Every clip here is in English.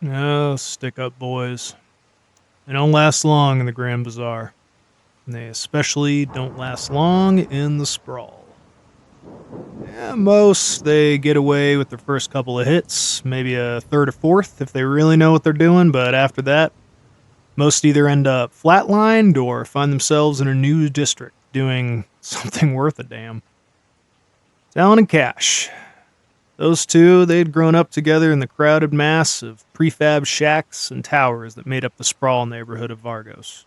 Oh, stick-up boys. They don't last long in the Grand Bazaar. And they especially don't last long in the sprawl. Yeah, most, they get away with their first couple of hits, maybe a third or fourth if they really know what they're doing, but after that, most either end up flatlined or find themselves in a new district doing something worth a damn. Talon and Cash. Those two, they'd grown up together in the crowded mass of prefab shacks and towers that made up the sprawl neighborhood of Vargos.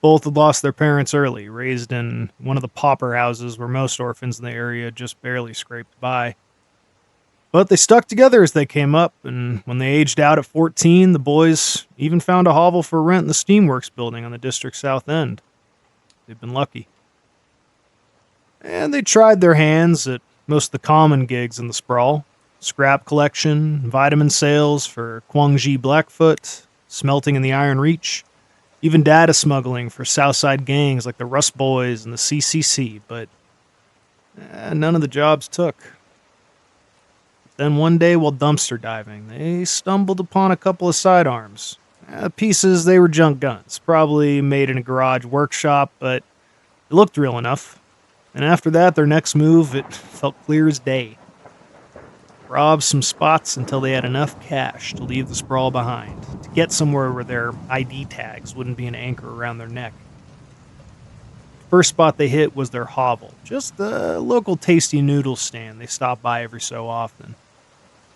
Both had lost their parents early, raised in one of the pauper houses where most orphans in the area just barely scraped by. But they stuck together as they came up, and when they aged out at 14, the boys even found a hovel for rent in the Steamworks building on the district's south end. They'd been lucky. And they tried their hands at most of the common gigs in the sprawl: scrap collection, vitamin sales for Kwangji Blackfoot, smelting in the Iron Reach, even data smuggling for Southside gangs like the Rust Boys and the CCC, but none of the jobs took. Then one day while dumpster diving, they stumbled upon a couple of sidearms. Pieces, they were junk guns, probably made in a garage workshop, but it looked real enough. And after that, their next move, it felt clear as day. Rob some spots until they had enough cash to leave the sprawl behind, to get somewhere where their ID tags wouldn't be an anchor around their neck. The first spot they hit was their hovel, just a local tasty noodle stand they stopped by every so often.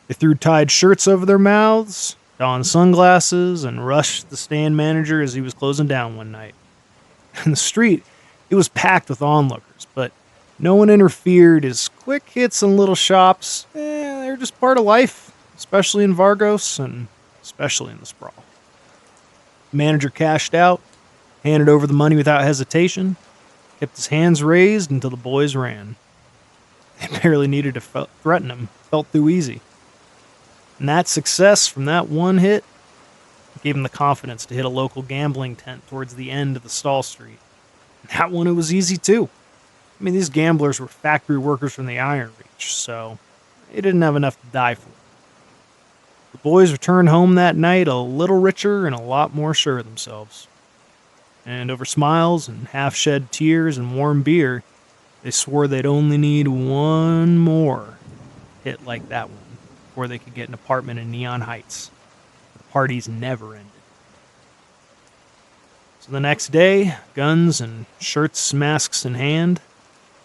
They threw tied shirts over their mouths, donned sunglasses, and rushed the stand manager as he was closing down one night. In the street, it was packed with onlookers, but no one interfered as quick hits in little shops, they're just part of life, especially in Vargos and especially in the sprawl. The manager cashed out, handed over the money without hesitation, kept his hands raised until the boys ran. They barely needed to threaten him, felt too easy. And that success from that one hit gave him the confidence to hit a local gambling tent towards the end of the stall street. That one, it was easy too. I mean, these gamblers were factory workers from the Iron Reach, so they didn't have enough to die for. The boys returned home that night a little richer and a lot more sure of themselves. And over smiles and half-shed tears and warm beer, they swore they'd only need one more hit like that one before they could get an apartment in Neon Heights. The parties never ended. So the next day, guns and shirts, masks in hand,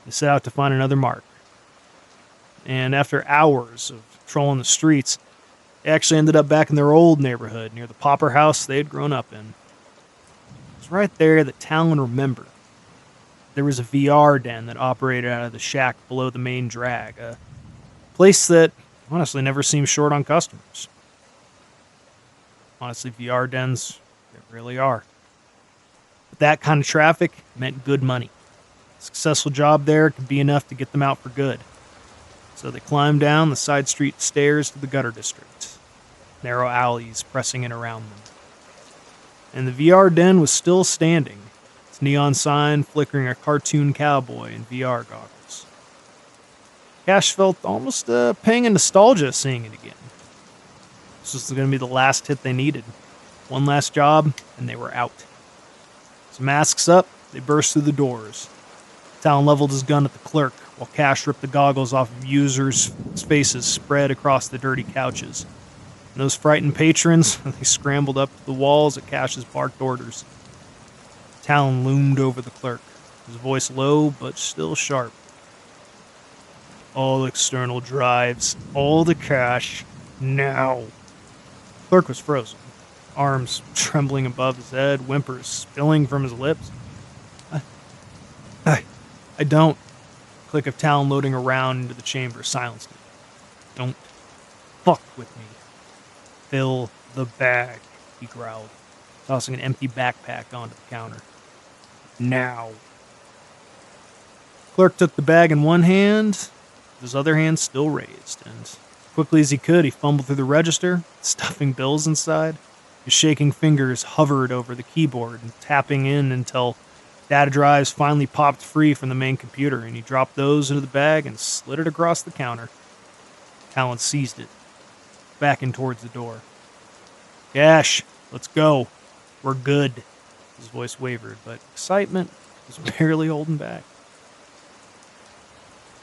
they set out to find another mark. And after hours of trolling the streets, they actually ended up back in their old neighborhood near the pauper house they had grown up in. It's right there that Talon remembered. There was a VR den that operated out of the shack below the main drag, a place that honestly never seemed short on customers. Honestly, VR dens, they really are. But that kind of traffic meant good money. A successful job there could be enough to get them out for good. So they climbed down the side street stairs to the gutter district, narrow alleys pressing in around them. And the VR den was still standing, its neon sign flickering a cartoon cowboy in VR goggles. Cash felt almost a pang of nostalgia seeing it again. This was going to be the last hit they needed. One last job, and they were out. So masks up, they burst through the doors. Talon leveled his gun at the clerk, while Cash ripped the goggles off of users' faces spread across the dirty couches. And those frightened patrons, they scrambled up the walls at Cash's barked orders. Talon loomed over the clerk, his voice low but still sharp. All external drives, all the cash, now. The clerk was frozen, arms trembling above his head, whimpers spilling from his lips. I don't. Click of Talon loading around into the chamber silenced me. Don't fuck with me. Fill the bag, he growled, tossing an empty backpack onto the counter. Now. Clerk took the bag in one hand, with his other hand still raised, and quickly as he could, he fumbled through the register, stuffing bills inside. His shaking fingers hovered over the keyboard and tapping in until data drives finally popped free from the main computer, and he dropped those into the bag and slid it across the counter. Talon seized it, backing towards the door. Cash, let's go. We're good. His voice wavered, but excitement was barely holding back.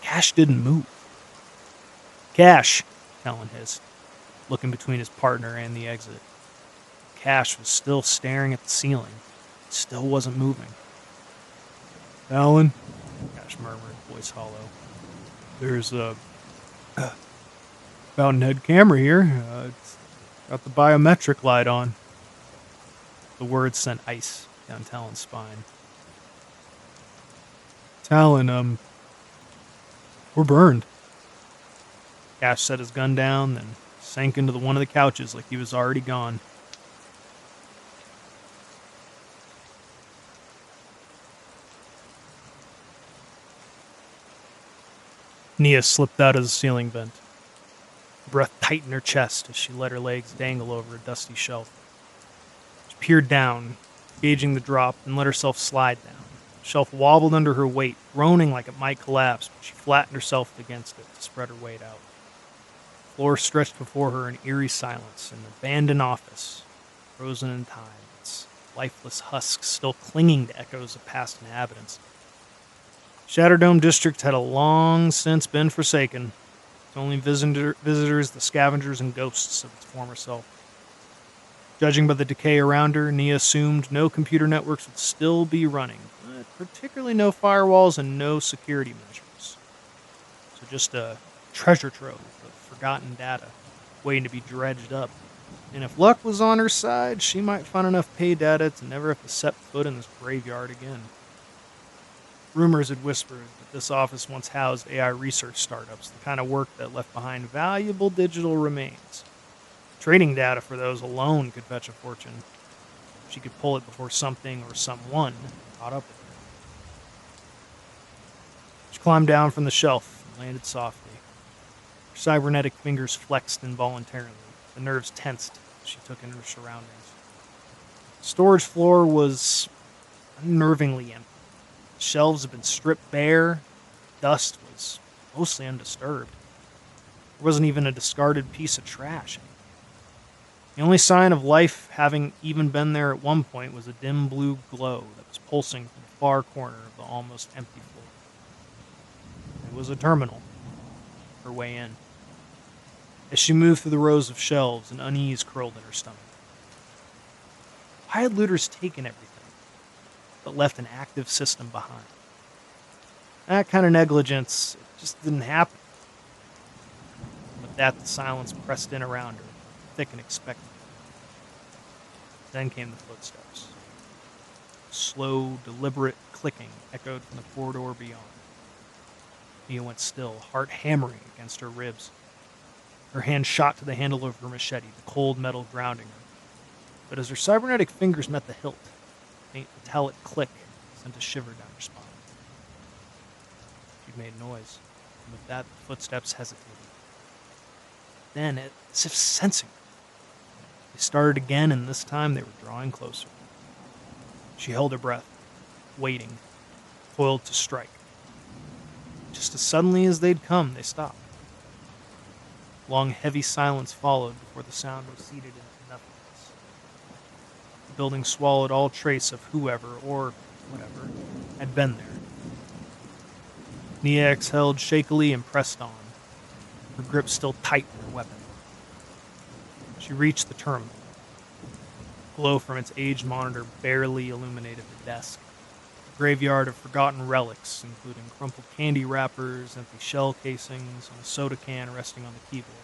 Cash didn't move. Cash, Talon hissed, looking between his partner and the exit. Cash was still staring at the ceiling. It still wasn't moving. Talon, Cash murmured, voice hollow. There's a fountainhead camera here. It's got the biometric light on. The words sent ice down Talon's spine. Talon, we're burned. Cash set his gun down, then sank into one of the couches like he was already gone. Nia slipped out of the ceiling vent. Her breath tightened her chest as she let her legs dangle over a dusty shelf. She peered down, gauging the drop, and let herself slide down. The shelf wobbled under her weight, groaning like it might collapse, but she flattened herself against it to spread her weight out. The floor stretched before her in eerie silence, an abandoned office, frozen in time, its lifeless husks still clinging to echoes of past inhabitants. Shatterdome District had long since been forsaken. Its only visitors, the scavengers and ghosts of its former self. Judging by the decay around her, Nia assumed no computer networks would still be running, but particularly no firewalls and no security measures. So just a treasure trove of forgotten data, waiting to be dredged up. And if luck was on her side, she might find enough pay data to never have to set foot in this graveyard again. Rumors had whispered that this office once housed AI research startups, the kind of work that left behind valuable digital remains. Trading data for those alone could fetch a fortune. She could pull it before something or someone caught up with her. She climbed down from the shelf and landed softly. Her cybernetic fingers flexed involuntarily, the nerves tensed as she took in her surroundings. The storage floor was unnervingly empty. The shelves had been stripped bare. Dust was mostly undisturbed. There wasn't even a discarded piece of trash. The only sign of life having even been there at one point was a dim blue glow that was pulsing from the far corner of the almost empty floor. It was a terminal, her way in. As she moved through the rows of shelves, an unease curled in her stomach. Why had looters taken everything, but left an active system behind? That kind of negligence just didn't happen. With that, the silence pressed in around her, thick and expectant. Then came the footsteps. Slow, deliberate clicking echoed from the corridor beyond. Mia went still, heart hammering against her ribs. Her hand shot to the handle of her machete, the cold metal grounding her. But as her cybernetic fingers met the hilt, a faint metallic click sent a shiver down her spine. She'd made noise, and with that, the footsteps hesitated. Then, as if sensing her, they started again, and this time they were drawing closer. She held her breath, waiting, coiled to strike. Just as suddenly as they'd come, they stopped. Long, heavy silence followed before the sound receded into nothingness. The building swallowed all trace of whoever, or whatever, had been there. Nia exhaled shakily and pressed on, her grip still tight on her weapon. She reached the terminal. The glow from its aged monitor barely illuminated the desk. A graveyard of forgotten relics, including crumpled candy wrappers, empty shell casings, and a soda can resting on the keyboard.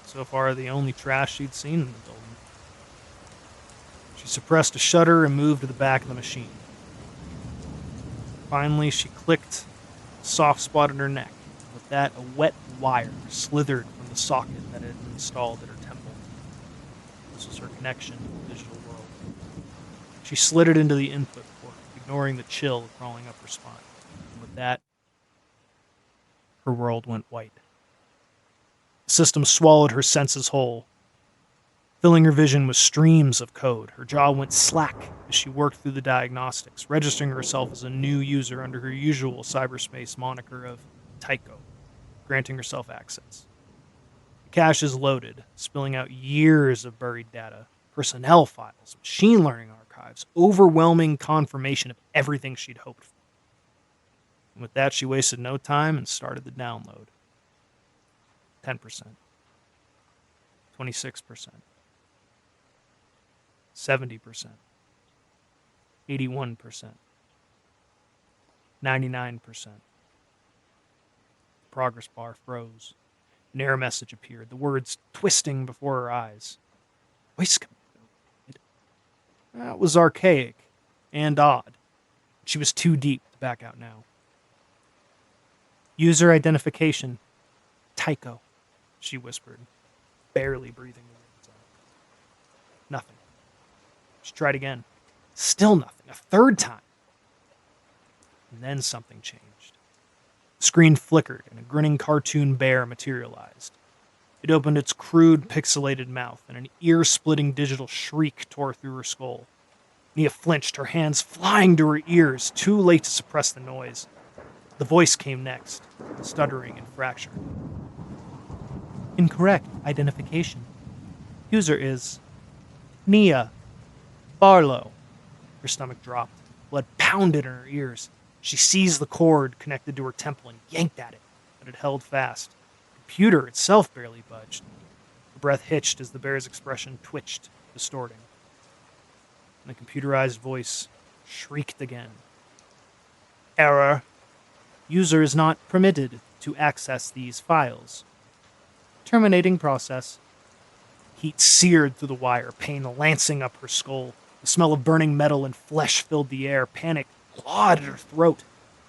So far, the only trash she'd seen in the building. She suppressed a shudder and moved to the back of the machine. Finally, she clicked a soft spot in her neck. With that, a wet wire slithered from the socket that had been installed at her temple. This was her connection to the digital world. She slid it into the input port, ignoring the chill crawling up her spine. And with that, her world went white. The system swallowed her senses whole, filling her vision with streams of code. Her jaw went slack as she worked through the diagnostics, registering herself as a new user under her usual cyberspace moniker of Tycho, granting herself access. Cache is loaded, spilling out years of buried data, personnel files, machine learning archives, overwhelming confirmation of everything she'd hoped for. And with that, she wasted no time and started the download. 10%, 26%, 70%, 81%, 99%. The progress bar froze. An error message appeared, the words twisting before her eyes. Voice command. That was archaic and odd. She was too deep to back out now. User identification. Tycho, she whispered, barely breathing the words out. Nothing. She tried again. Still nothing. A third time. And then something changed. The screen flickered and a grinning cartoon bear materialized. It opened its crude, pixelated mouth, and an ear-splitting digital shriek tore through her skull. Nia flinched, her hands flying to her ears, too late to suppress the noise. The voice came next, stuttering and fractured. Incorrect identification. User is Nia Barlow. Her stomach dropped. Blood pounded in her ears. She seized the cord connected to her temple and yanked at it, but it held fast. The computer itself barely budged. Her breath hitched as the bear's expression twitched, distorting. And the computerized voice shrieked again. Error. User is not permitted to access these files. Terminating process. Heat seared through the wire, pain lancing up her skull. The smell of burning metal and flesh filled the air. Panic clawed at her throat.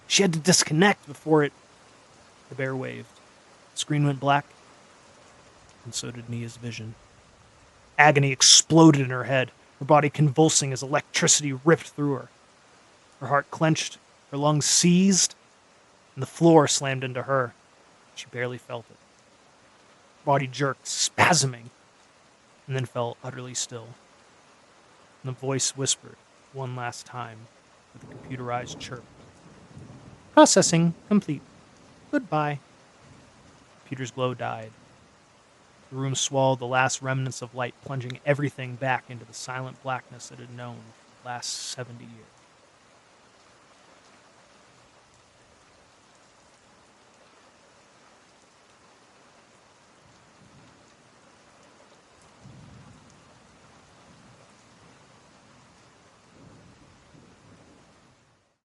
She had to disconnect before it... The bear waved. The screen went black, and so did Nia's vision. Agony exploded in her head, her body convulsing as electricity ripped through her. Her heart clenched, her lungs seized, and the floor slammed into her. She barely felt it. Her body jerked, spasming, and then fell utterly still. And the voice whispered one last time with a computerized chirp. Processing complete. Goodbye. The computer's glow died. The room swallowed the last remnants of light, plunging everything back into the silent blackness it had known for the last 70 years.